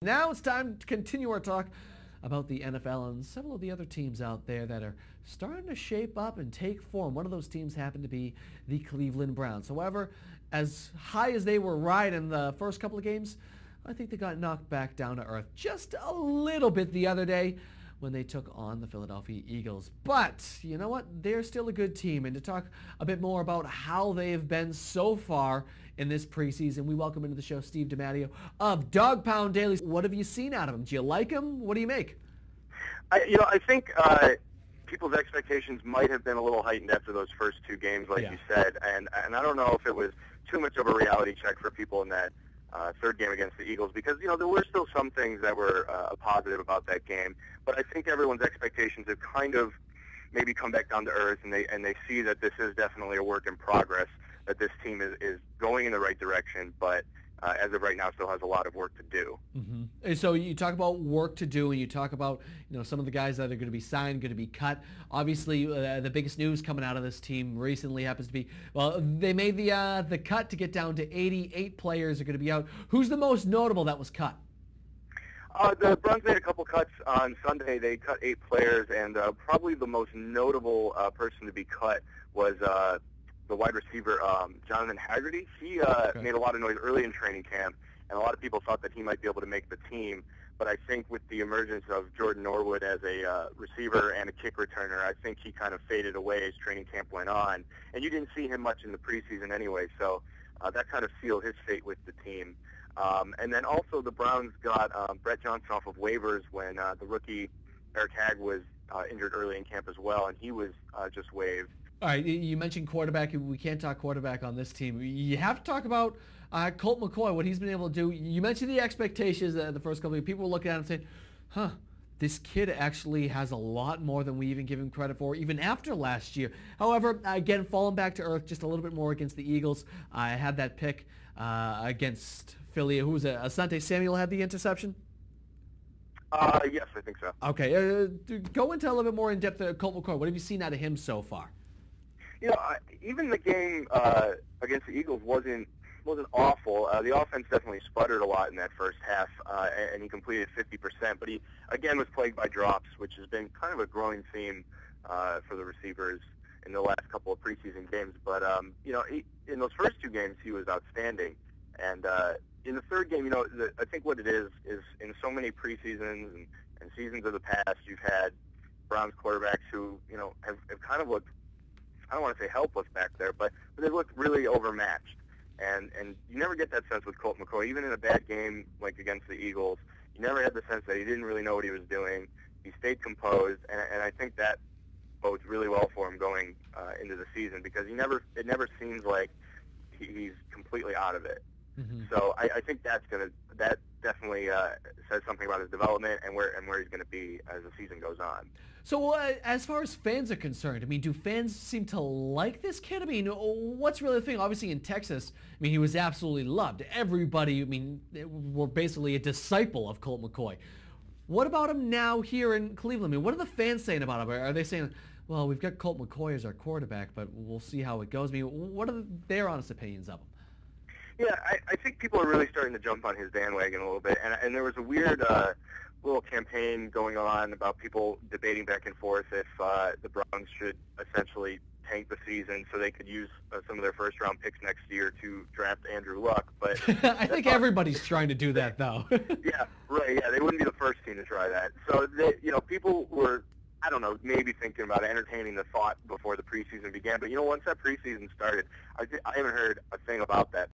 Now it's time to continue our talk about the NFL and several of the other teams out there that are starting to shape up and take form. One of those teams happened to be the Cleveland Browns. However, as high as they were riding the first couple of games, I think they got knocked back down to earth just a little bit the other day when they took on the Philadelphia Eagles. But you know what? They're still a good team. And to talk a bit more about how they have been so far in this preseason, we welcome into the show Steve Dimatteo of Dog Pound Daily. What have you seen out of him? Do you like him? What do you make? I think people's expectations might have been a little heightened after those first two games, like you said. And I don't know if it was too much of a reality check for people in that third game against the Eagles, because there were still some things that were positive about that game. But I think everyone's expectations have kind of maybe come back down to earth, and they see that this is definitely a work in progress, that this team is going in the right direction, but as of right now still has a lot of work to do. Mm-hmm. And so you talk about work to do, and you talk about some of the guys that are going to be signed, going to be cut. Obviously, the biggest news coming out of this team recently happens to be, well, they made the cut to get down to 88 players are going to be out. Who's the most notable that was cut? The Browns made a couple cuts on Sunday. They cut 8 players, and probably the most notable person to be cut was the wide receiver, Jonathan Haggerty. He made a lot of noise early in training camp, and a lot of people thought that he might be able to make the team. But I think with the emergence of Jordan Norwood as a receiver and a kick returner, I think he kind of faded away as training camp went on. And you didn't see him much in the preseason anyway, so that kind of sealed his fate with the team. And then also the Browns got Brett Johnson off of waivers when the rookie Eric Hagg was injured early in camp as well, and he was just waived. All right, you mentioned quarterback. We can't talk quarterback on this team. You have to talk about Colt McCoy, what he's been able to do. You mentioned the expectations the first couple of people were looking at him saying, this kid actually has a lot more than we even give him credit for, even after last year. However, again, falling back to earth just a little bit more against the Eagles. I had that pick against Philly. Who was it? Asante Samuel had the interception? Yes, I think so. Okay, go into a little bit more in depth Colt McCoy. What have you seen out of him so far? Even the game against the Eagles wasn't awful. The offense definitely sputtered a lot in that first half, and he completed 50%. But he, again, was plagued by drops, which has been kind of a growing theme for the receivers in the last couple of preseason games. But, in those first two games, he was outstanding. And in the third game, I think what it is in so many preseasons and seasons of the past, you've had Browns quarterbacks who, have kind of looked, I don't want to say helpless back there, but they look really overmatched. And you never get that sense with Colt McCoy. Even in a bad game like against the Eagles, you never had the sense that he didn't really know what he was doing. He stayed composed, and I think that bodes really well for him going into the season, because it never seems like he's completely out of it. Mm-hmm. So I think that definitely says something about his development and where he's going to be as the season goes on. So as far as fans are concerned, do fans seem to like this kid? What's really the thing? Obviously in Texas, he was absolutely loved. Everybody, were basically a disciple of Colt McCoy. What about him now here in Cleveland? What are the fans saying about him? Are they saying, well, we've got Colt McCoy as our quarterback, but we'll see how it goes? What are their honest opinions of him? Yeah, I think people are really starting to jump on his bandwagon a little bit, and there was a weird little campaign going on about people debating back and forth if the Browns should essentially tank the season so they could use some of their first-round picks next year to draft Andrew Luck. But I think everybody's trying to do that, though. Yeah, right. Yeah, they wouldn't be the first team to try that. So people were, I don't know, maybe thinking about it, entertaining the thought before the preseason began. But once that preseason started, I haven't heard a thing about that